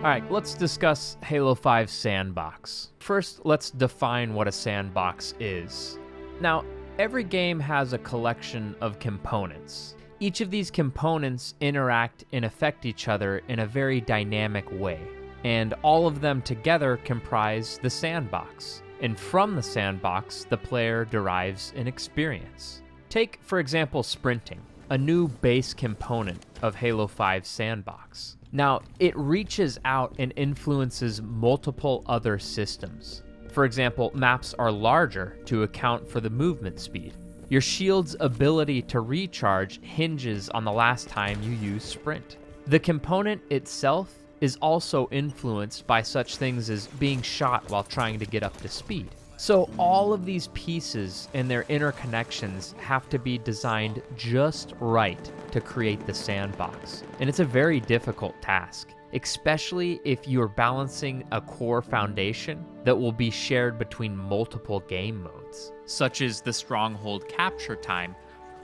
Alright, let's discuss Halo 5 Sandbox. First, let's define what a sandbox is. Now, every game has a collection of components. Each of these components interact and affect each other in a very dynamic way, and all of them together comprise the sandbox. And from the sandbox, the player derives an experience. Take, for example, sprinting, a new base component of Halo 5 Sandbox. Now, it reaches out and influences multiple other systems. For example, maps are larger to account for the movement speed. Your shield's ability to recharge hinges on the last time you use sprint. The component itself is also influenced by such things as being shot while trying to get up to speed. So all of these pieces and their interconnections have to be designed just right to create the sandbox. And it's a very difficult task, especially if you're balancing a core foundation that will be shared between multiple game modes, such as the stronghold capture time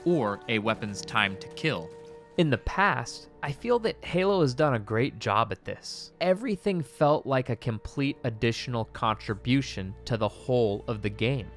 or a weapon's time to kill. In the past, I feel that Halo has done a great job at this. Everything felt like a complete additional contribution to the whole of the game.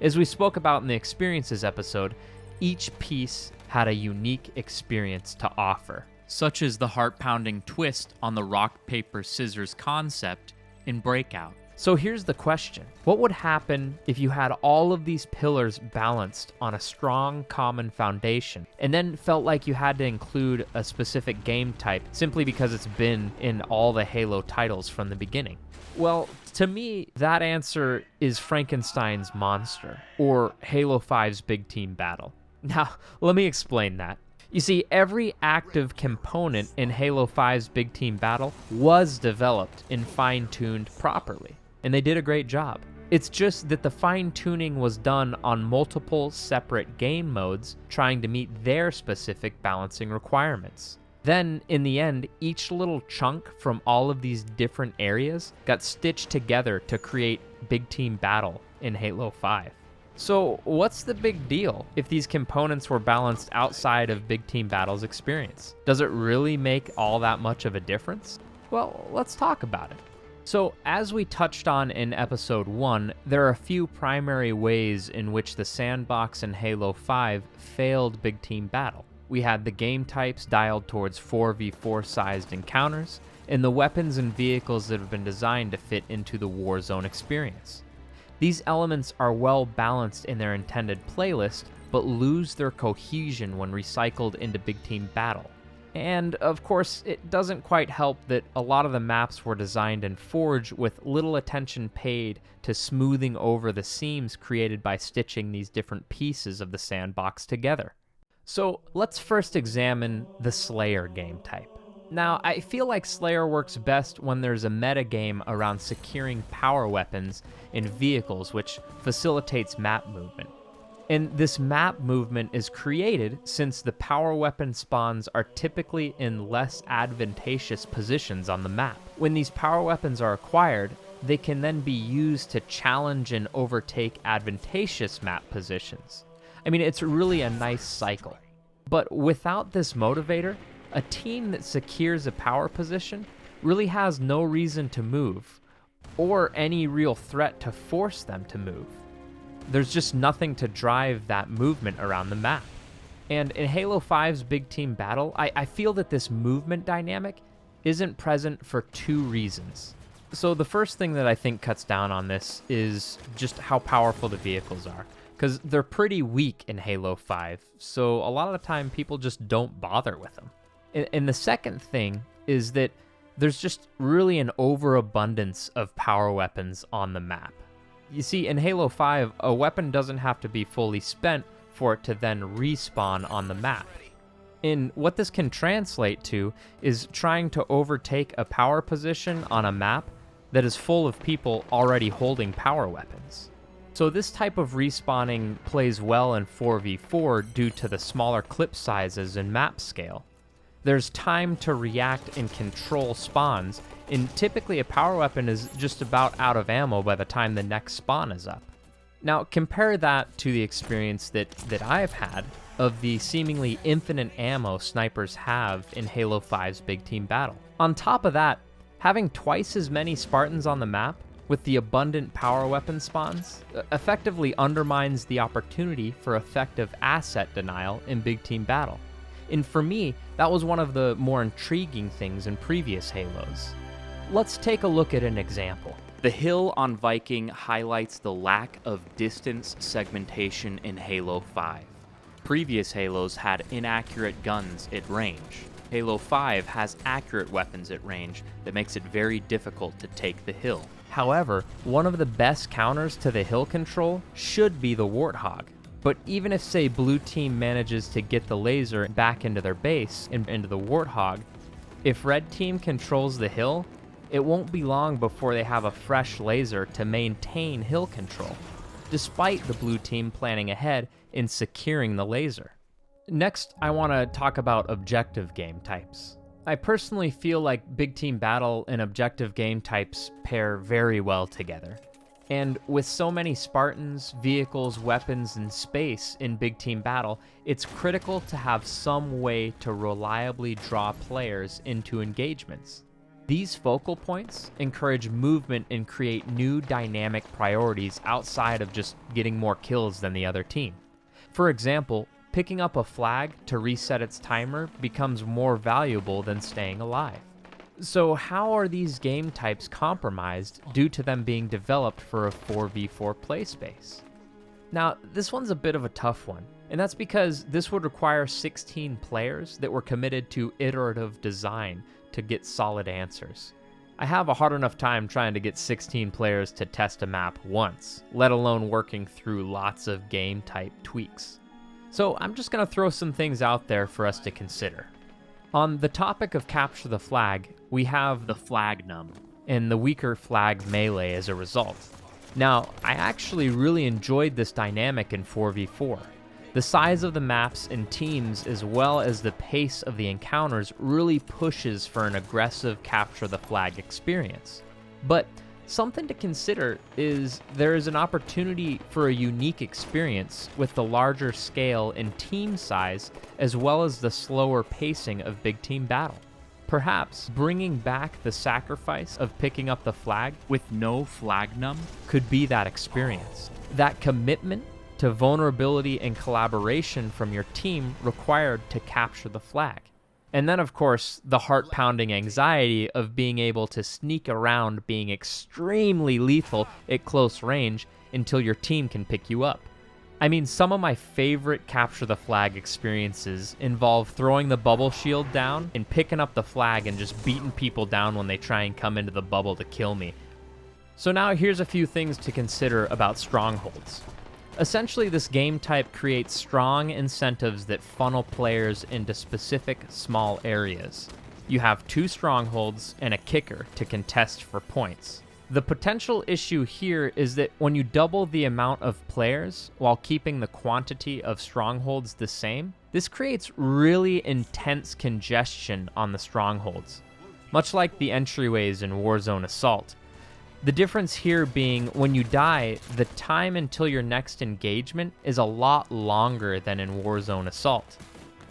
As we spoke about in the Experiences episode, each piece had a unique experience to offer, such as the heart-pounding twist on the rock, paper, scissors concept in Breakout. So here's the question. What would happen if you had all of these pillars balanced on a strong common foundation and then felt like you had to include a specific game type simply because it's been in all the Halo titles from the beginning? Well, to me, that answer is Frankenstein's monster, or Halo 5's big team battle. Now, let me explain that. You see, every active component in Halo 5's big team battle was developed and fine-tuned properly, and they did a great job. It's just that the fine-tuning was done on multiple separate game modes trying to meet their specific balancing requirements. Then, in the end, each little chunk from all of these different areas got stitched together to create big team battle in Halo 5. So what's the big deal if these components were balanced outside of Big Team Battle's experience? Does it really make all that much of a difference? Well, let's talk about it. So as we touched on in episode 1, there are a few primary ways in which the sandbox in Halo 5 failed Big Team Battle. We had the game types dialed towards 4v4 sized encounters, and the weapons and vehicles that have been designed to fit into the Warzone experience. These elements are well balanced in their intended playlist, but lose their cohesion when recycled into Big Team Battle. And of course, it doesn't quite help that a lot of the maps were designed in Forge with little attention paid to smoothing over the seams created by stitching these different pieces of the sandbox together. So let's first examine the Slayer game type. Now, I feel like Slayer works best when there's a metagame around securing power weapons and vehicles, which facilitates map movement. And this map movement is created since the power weapon spawns are typically in less advantageous positions on the map. When these power weapons are acquired, they can then be used to challenge and overtake advantageous map positions. I mean, it's really a nice cycle. But without this motivator, a team that secures a power position really has no reason to move, or any real threat to force them to move. There's just nothing to drive that movement around the map. And in Halo 5's Big Team Battle, I feel that this movement dynamic isn't present for two reasons. So the first thing that I think cuts down on this is just how powerful the vehicles are, because they're pretty weak in Halo 5, so a lot of the time people just don't bother with them. And the second thing is that there's just really an overabundance of power weapons on the map. You see, in Halo 5, a weapon doesn't have to be fully spent for it to then respawn on the map. And what this can translate to is trying to overtake a power position on a map that is full of people already holding power weapons. So this type of respawning plays well in 4v4 due to the smaller clip sizes and map scale. There's time to react and control spawns, and typically a power weapon is just about out of ammo by the time the next spawn is up. Now compare that to the experience that I've had of the seemingly infinite ammo snipers have in Halo 5's Big Team Battle. On top of that, Having twice as many Spartans on the map with the abundant power weapon spawns effectively undermines the opportunity for effective asset denial in big team battle. And for me, that was one of the more intriguing things in previous Halos. Let's take a look at an example. The hill on Viking highlights the lack of distance segmentation in Halo 5. Previous Halos had inaccurate guns at range. Halo 5 has accurate weapons at range that makes it very difficult to take the hill. However, one of the best counters to the hill control should be the Warthog. But even if, say, blue team manages to get the laser back into their base and into the Warthog, if red team controls the hill, it won't be long before they have a fresh laser to maintain hill control, despite the blue team planning ahead in securing the laser. Next, I want to talk about objective game types. I personally feel like big team battle and objective game types pair very well together. And with so many Spartans, vehicles, weapons, and space in big team battle, it's critical to have some way to reliably draw players into engagements. These focal points encourage movement and create new dynamic priorities outside of just getting more kills than the other team. For example, picking up a flag to reset its timer becomes more valuable than staying alive. So how are these game types compromised due to them being developed for a 4v4 play space? Now, this one's a bit of a tough one, and that's because this would require 16 players that were committed to iterative design to get solid answers. I have a hard enough time trying to get 16 players to test a map once, let alone working through lots of game type tweaks. So I'm just going to throw some things out there for us to consider. On the topic of capture the flag, we have the flag num, and the weaker flag melee as a result. Now, I actually really enjoyed this dynamic in 4v4. The size of the maps and teams as well as the pace of the encounters really pushes for an aggressive capture the flag experience. But something to consider is there is an opportunity for a unique experience with the larger scale and team size as well as the slower pacing of big team battle. Perhaps bringing back the sacrifice of picking up the flag with no flag num could be that experience. That commitment to vulnerability and collaboration from your team required to capture the flag. And then, of course, the heart-pounding anxiety of being able to sneak around being extremely lethal at close range until your team can pick you up. I mean, some of my favorite capture the flag experiences involve throwing the bubble shield down and picking up the flag and just beating people down when they try and come into the bubble to kill me. So now here's a few things to consider about strongholds. Essentially, this game type creates strong incentives that funnel players into specific small areas. You have 2 strongholds and a kicker to contest for points. The potential issue here is that when you double the amount of players while keeping the quantity of strongholds the same, this creates really intense congestion on the strongholds, much like the entryways in Warzone Assault. The difference here being when you die, the time until your next engagement is a lot longer than in Warzone Assault.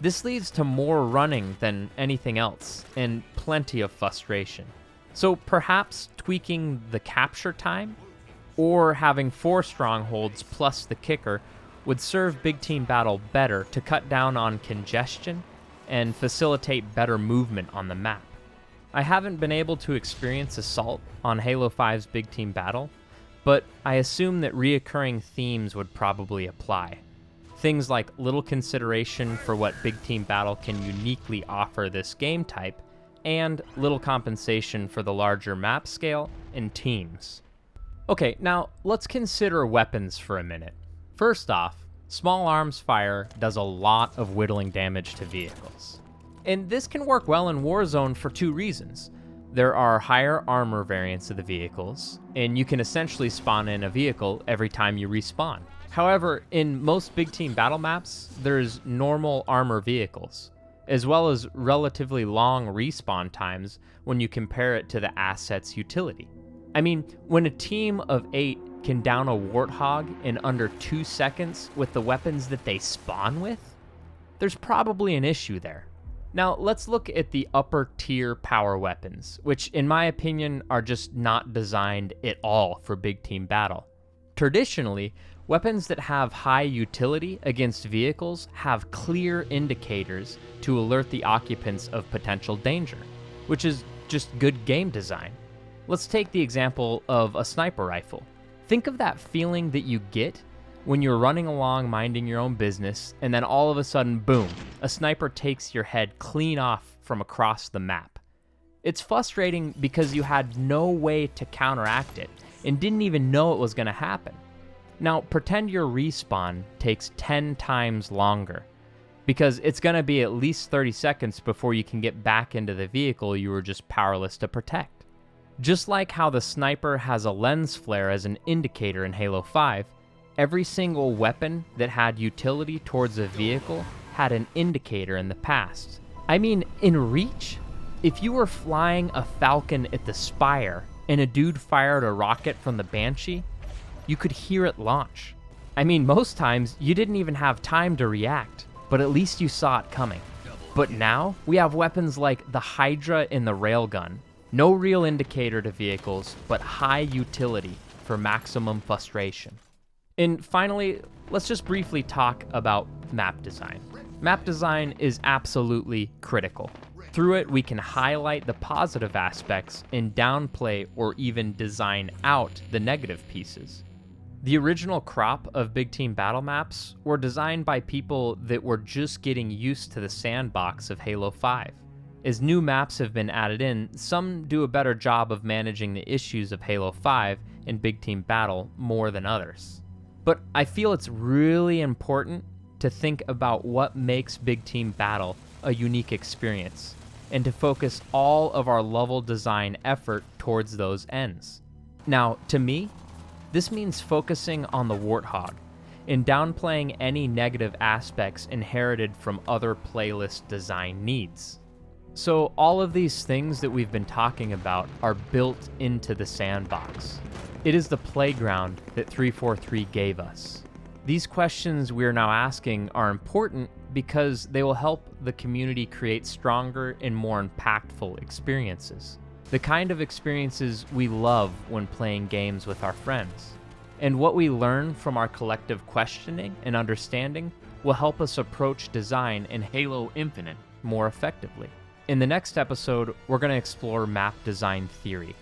This leads to more running than anything else, and plenty of frustration. So perhaps tweaking the capture time, or having 4 strongholds plus the kicker would serve big team battle better to cut down on congestion and facilitate better movement on the map. I haven't been able to experience Assault on Halo 5's big team battle, but I assume that reoccurring themes would probably apply. Things like little consideration for what big team battle can uniquely offer this game type, and little compensation for the larger map scale and teams. Okay, now let's consider weapons for a minute. First off, small arms fire does a lot of whittling damage to vehicles. And this can work well in Warzone for 2 reasons. There are higher armor variants of the vehicles, and you can essentially spawn in a vehicle every time you respawn. However, in most big team battle maps, there's normal armor vehicles, as well as relatively long respawn times when you compare it to the asset's utility. I mean, when a team of 8 can down a Warthog in under 2 seconds with the weapons that they spawn with, there's probably an issue there. Now, let's look at the upper tier power weapons, which in my opinion are just not designed at all for big team battle. Traditionally, weapons that have high utility against vehicles have clear indicators to alert the occupants of potential danger, which is just good game design. Let's take the example of a sniper rifle. Think of that feeling that you get when you're running along minding your own business, and then all of a sudden, boom, a sniper takes your head clean off from across the map. It's frustrating because you had no way to counteract it and didn't even know it was going to happen. Now, pretend your respawn takes 10 times longer, because it's going to be at least 30 seconds before you can get back into the vehicle you were just powerless to protect. Just like how the sniper has a lens flare as an indicator in Halo 5, every single weapon that had utility towards a vehicle had an indicator in the past. I mean, in Reach, if you were flying a Falcon at the Spire and a dude fired a rocket from the Banshee, you could hear it launch. I mean, most times you didn't even have time to react, but at least you saw it coming. But now, we have weapons like the Hydra and the Railgun. No real indicator to vehicles, but high utility for maximum frustration. And finally, let's just briefly talk about map design. Map design is absolutely critical. Through it, we can highlight the positive aspects and downplay or even design out the negative pieces. The original crop of big team battle maps were designed by people that were just getting used to the sandbox of Halo 5. As new maps have been added in, some do a better job of managing the issues of Halo 5 in big team battle more than others. But I feel it's really important to think about what makes big team battle a unique experience, and to focus all of our level design effort towards those ends. Now, to me, this means focusing on the Warthog and downplaying any negative aspects inherited from other playlist design needs. So all of these things that we've been talking about are built into the sandbox. It is the playground that 343 gave us. These questions we're now asking are important because they will help the community create stronger and more impactful experiences. The kind of experiences we love when playing games with our friends. And what we learn from our collective questioning and understanding will help us approach design in Halo Infinite more effectively. In the next episode, we're going to explore map design theory,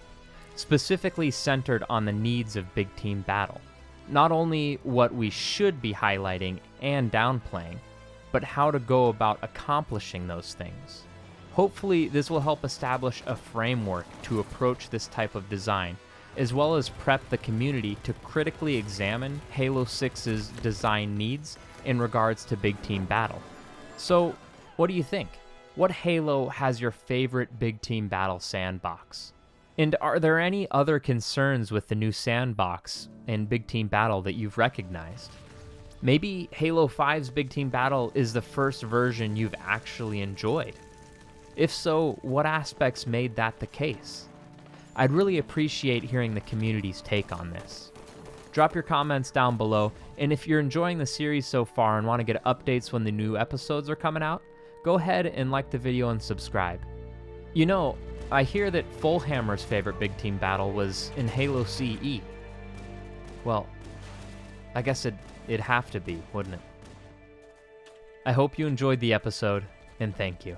specifically centered on the needs of big team battle. Not only what we should be highlighting and downplaying, but how to go about accomplishing those things. Hopefully, this will help establish a framework to approach this type of design, as well as prep the community to critically examine Halo 6's design needs in regards to big team battle. So, what do you think? What Halo has your favorite big team battle sandbox? And are there any other concerns with the new sandbox and big team battle that you've recognized? Maybe Halo 5's big team battle is the first version you've actually enjoyed. If so, what aspects made that the case? I'd really appreciate hearing the community's take on this. Drop your comments down below, and if you're enjoying the series so far and want to get updates when the new episodes are coming out, go ahead and like the video and subscribe. You know, I hear that Fullhammer's favorite big team battle was in Halo CE. Well, I guess it'd have to be, wouldn't it? I hope you enjoyed the episode, and thank you.